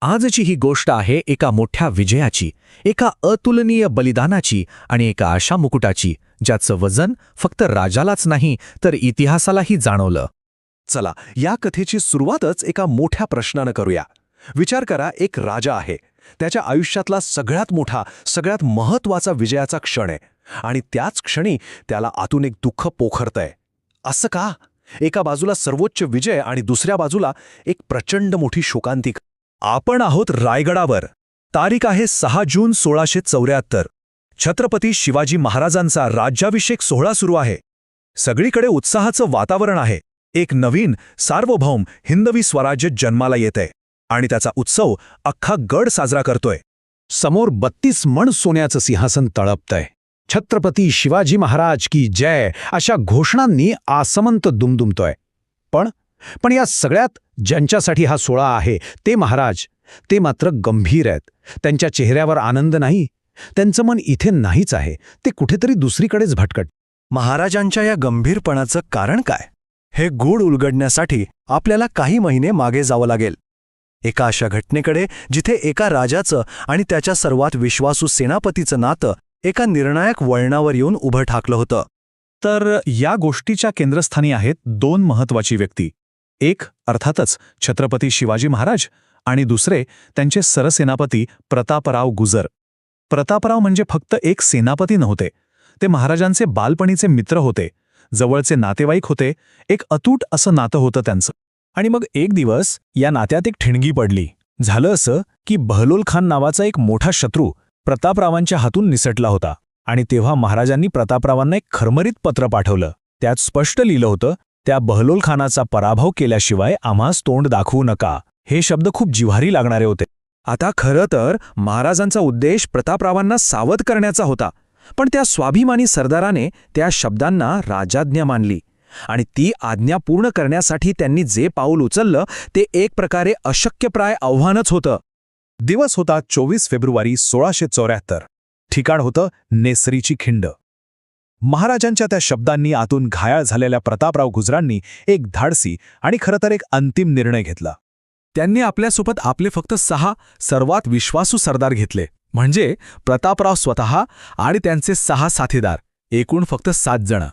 आजची ही गोष्ट आहे एका मोठ्या विजयाची, एका अतुलनीय बलिदानाची आणि एका अशा मुकुटाची ज्याचं वजन फक्त राजालाच नाही तर इतिहासालाही जाणवलं. चला, या कथेची सुरुवातच एका मोठ्या प्रश्नानं करूया. विचार करा, एक राजा आहे. त्याच्या आयुष्यातला सगळ्यात मोठा, सगळ्यात महत्त्वाचा विजयाचा क्षण आहे. आणि त्याच क्षणी त्याला आतून एक दुःख पोखरतंय. असं का? एका बाजूला सर्वोच्च विजय आणि दुसऱ्या बाजूला एक प्रचंड मोठी शोकांतिक. आपण आहोत रायगडावर. तारीख आहे 6 जून 1674. छत्रपती शिवाजी महाराजांचा राज्याभिषेक सोहळा सुरू आहे. सगळीकडे उत्साहाचं वातावरण आहे. एक नवीन सार्वभौम हिंदवी स्वराज्य जन्माला येतंय आणि त्याचा उत्सव अख्खा गड साजरा करतोय. समोर 32 मण सोन्याचं सिंहासन तळपतंय. छत्रपती शिवाजी महाराज की जय अशा घोषणांनी आसमंत दुमदुमतोय. पण या सगळ्यात ज्यांच्यासाठी हा सोहळा आहे ते महाराज, ते मात्र गंभीर आहेत. त्यांच्या चेहऱ्यावर आनंद नाही. त्यांचं मन इथे नाहीच आहे. ते कुठेतरी दुसरीकडेच भटकट. महाराजांच्या या गंभीरपणाचं कारण काय? हे गूढ उलगडण्यासाठी आपल्याला काही महिने मागे जावं लागेल. एका अशा घटनेकडे जिथे एका राजाचं आणि त्याच्या सर्वात विश्वासू सेनापतीचं नातं एका निर्णायक वळणावर येऊन उभं ठाकलं होतं. तर या गोष्टीच्या केंद्रस्थानी आहेत 2 महत्त्वाची व्यक्ती. एक अर्थातच छत्रपती शिवाजी महाराज आणि दुसरे त्यांचे सरसेनापती प्रतापराव गुजर. प्रतापराव म्हणजे फक्त एक सेनापती नव्हते. ते महाराजांचे बालपणीचे मित्र होते, जवळचे नातेवाईक होते. एक अतूट असं नातं होतं त्यांचं. आणि मग एक दिवस या नात्यात एक ठिणगी पडली. झालं असं की बहलोल खान नावाचा एक मोठा शत्रू प्रतापरावांच्या हातून निसटला होता. आणि तेव्हा महाराजांनी प्रतापरावांना एक खरमरीत पत्र पाठवलं. त्यात स्पष्ट लिहिलं होतं, त्या बहलोल खानाचा पराभव केल्याशिवाय आम्हास तोंड दाखवू नका. हे शब्द खूप जिव्हारी लागणारे होते. आता खरं तर महाराजांचा उद्देश प्रतापरावांना सावध करण्याचा होता, पण त्या स्वाभिमानी सरदाराने त्या शब्दांना राजाज्ञा मानली आणि ती आज्ञा पूर्ण करण्यासाठी त्यांनी जे पाऊल उचललं ते एक प्रकारे अशक्यप्राय आव्हानच होतं. दिवस होता 24 फेब्रुवारी 1674. ठिकाण होतं नेसरीची खिंड. महाराजांच्या त्या शब्दांनी आतून घायाळ झालेल्या प्रतापराव गुजरांनी एक धाडसी आणि खरं तर एक अंतिम निर्णय घेतला. त्यांनी आपल्यासोबत आपले फक्त 6 सर्वात विश्वासू सरदार घेतले, म्हणजे प्रतापराव स्वतः आणि त्यांचे 6 साथीदार, एकूण फक्त 7 जण.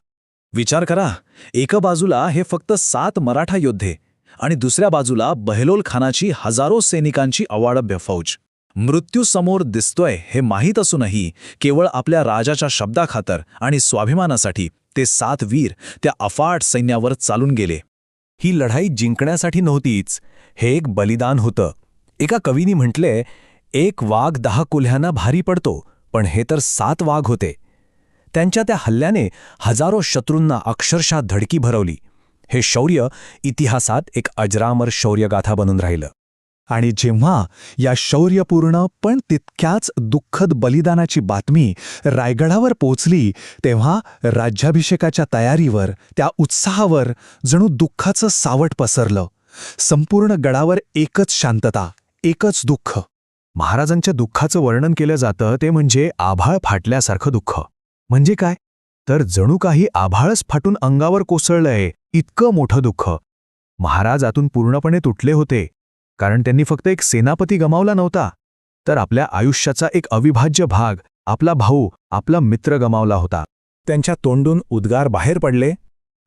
विचार करा, एका बाजूला हे फक्त 7 मराठा योद्धे आणि दुसऱ्या बाजूला बहलोल खानाची हजारो सैनिकांची अवाढव्य फौज. मृत्यू समोर दिसतोय हे माहीत असूनही केवळ आपल्या राजाच्या शब्दाखातर आणि स्वाभिमानासाठी ते 7 वीर त्या अफाट सैन्यावर चालून गेले. ही लढाई जिंकण्यासाठी नव्हतीच, हे एक बलिदान होतं. एका कवीनी म्हटले, एक वाघ 10 कोल्ह्यांना भारी पडतो, पण हे तर 7 वाघ होते. त्यांच्या त्या हल्ल्याने हजारो शत्रूंना अक्षरशः धडकी भरवली. हे शौर्य इतिहासात एक अजरामर शौर्यगाथा बनून राहिलं. आणि जेव्हा या शौर्यपूर्ण पण तितक्याच दुःखद बलिदानाची बातमी रायगडावर पोचली, तेव्हा राज्याभिषेकाच्या तयारीवर, त्या उत्साहावर जणू दुःखाचं सावट पसरलं. संपूर्ण गडावर एकच शांतता, एकच दुःख. महाराजांच्या दुःखाचं वर्णन केलं जातं ते म्हणजे आभाळ फाटल्यासारखं दुःख. म्हणजे काय? तर जणू काही आभाळच फाटून अंगावर कोसळलंय, इतकं मोठं दुःख. महाराज आतून पूर्णपणे तुटले होते, कारण त्यांनी फक्त एक सेनापती गमावला नव्हता, तर आपल्या आयुष्याचा एक अविभाज्य भाग, आपला भाऊ, आपला मित्र गमावला होता. त्यांच्या तोंडून उद्गार बाहेर पडले,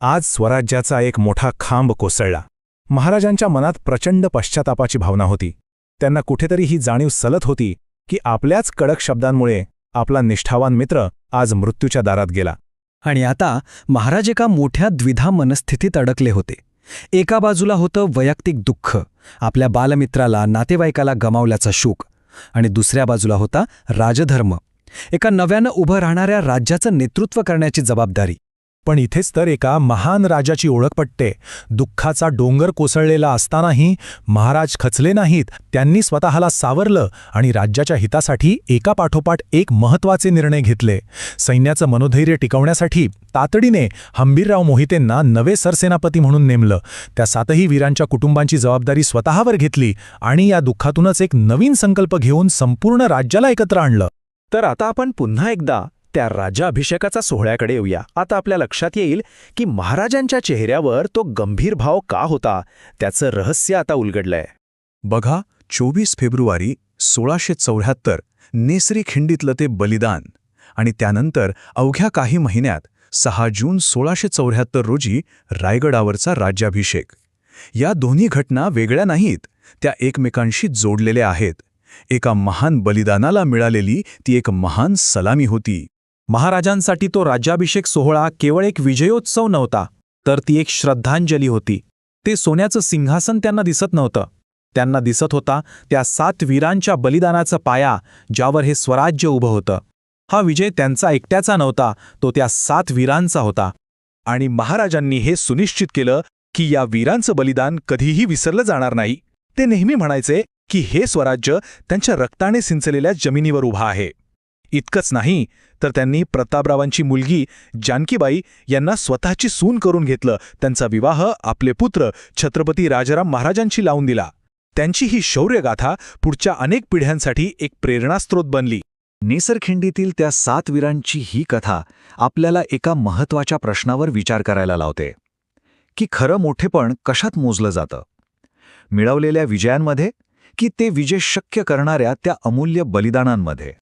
आज स्वराज्याचा एक मोठा खांब कोसळला. महाराजांच्या मनात प्रचंड पश्चातापाची भावना होती. त्यांना कुठेतरी ही जाणीव सलत होती की आपल्याच कडक शब्दांमुळे आपला निष्ठावान मित्र आज मृत्यूच्या दारात गेला. आणि आता महाराज एका मोठ्या द्विधा मनस्थितीत अडकले होते. एका बाजूला होतं वैयक्तिक दुःख, आपल्या बालमित्राला, नातेवाईकाला गमावल्याचा शोक, आणि दुसऱ्या बाजूला होता राजधर्म, एका नव्यानं उभं राहणाऱ्या राज्याचं नेतृत्व करण्याची जबाबदारी. पण इथेच तर एका महान राजाची ओळख पटते. दुःखाचा डोंगर कोसळलेला असतानाही महाराज खचले नाहीत. त्यांनी स्वतःला सावरलं आणि राज्याच्या हितासाठी एकापाठोपाठ एक महत्त्वाचे निर्णय घेतले. सैन्याचं मनोधैर्य टिकवण्यासाठी तातडीने हंबीरराव मोहितेंना नवे सरसेनापती म्हणून नेमलं. त्या 7ही वीरांच्या कुटुंबांची जबाबदारी स्वतःवर घेतली आणि या दुःखातूनच एक नवीन संकल्प घेऊन संपूर्ण राज्याला एकत्र आणलं. तर आता आपण पुन्हा एकदा त्या राज्याभिषेकाचा सोहळ्याकडे येऊया. आता आपल्या लक्षात येईल की महाराजांच्या चेहऱ्यावर तो गंभीर भाव का होता, त्याचं रहस्य आता उलगडलंय. बघा, 24 फेब्रुवारी 1674 नेसरी खिंडीतलं ते बलिदान आणि त्यानंतर अवघ्या काही महिन्यात 6 जून 1674 रोजी रायगडावरचा राज्याभिषेक. या दोन्ही घटना वेगळ्या नाहीत, त्या एकमेकांशी जोडलेल्या आहेत. एका महान बलिदानाला मिळालेली ती एक महान सलामी होती. महाराजांसाठी तो राज्याभिषेक सोहळा केवळ एक विजयोत्सव नव्हता, तर ती एक श्रद्धांजली होती. ते सोन्याचं सिंहासन त्यांना दिसत नव्हतं. त्यांना दिसत होता त्या 7 वीरांच्या बलिदानाचा पाया, ज्यावर हे स्वराज्य उभं होतं. हा विजय त्यांचा एकट्याचा नव्हता, तो त्या 7 वीरांचा होता. आणि महाराजांनी हे सुनिश्चित केलं की या वीरांचं बलिदान कधीही विसरलं जाणार नाही. ते नेहमी म्हणायचे की हे स्वराज्य त्यांच्या रक्ताने सिंचलेल्या जमिनीवर उभा आहे. इतकंच नाही, तर त्यांनी प्रतापरावांची मुलगी जानकीबाई यांना स्वतःची सून करून घेतलं. त्यांचा विवाह आपले पुत्र छत्रपती राजाराम महाराजांशी लावून दिला. त्यांची ही शौर्यगाथा पुढच्या अनेक पिढ्यांसाठी एक प्रेरणास्त्रोत बनली. नेसरखिंडीतील त्या 7 वीरांची ही कथा आपल्याला एका महत्त्वाच्या प्रश्नावर विचार करायला लावते, की खरं मोठेपण कशात मोजलं जातं? मिळवलेल्या विजयांमध्ये, की ते विजय शक्य करणाऱ्या त्या अमूल्य बलिदानांमध्ये?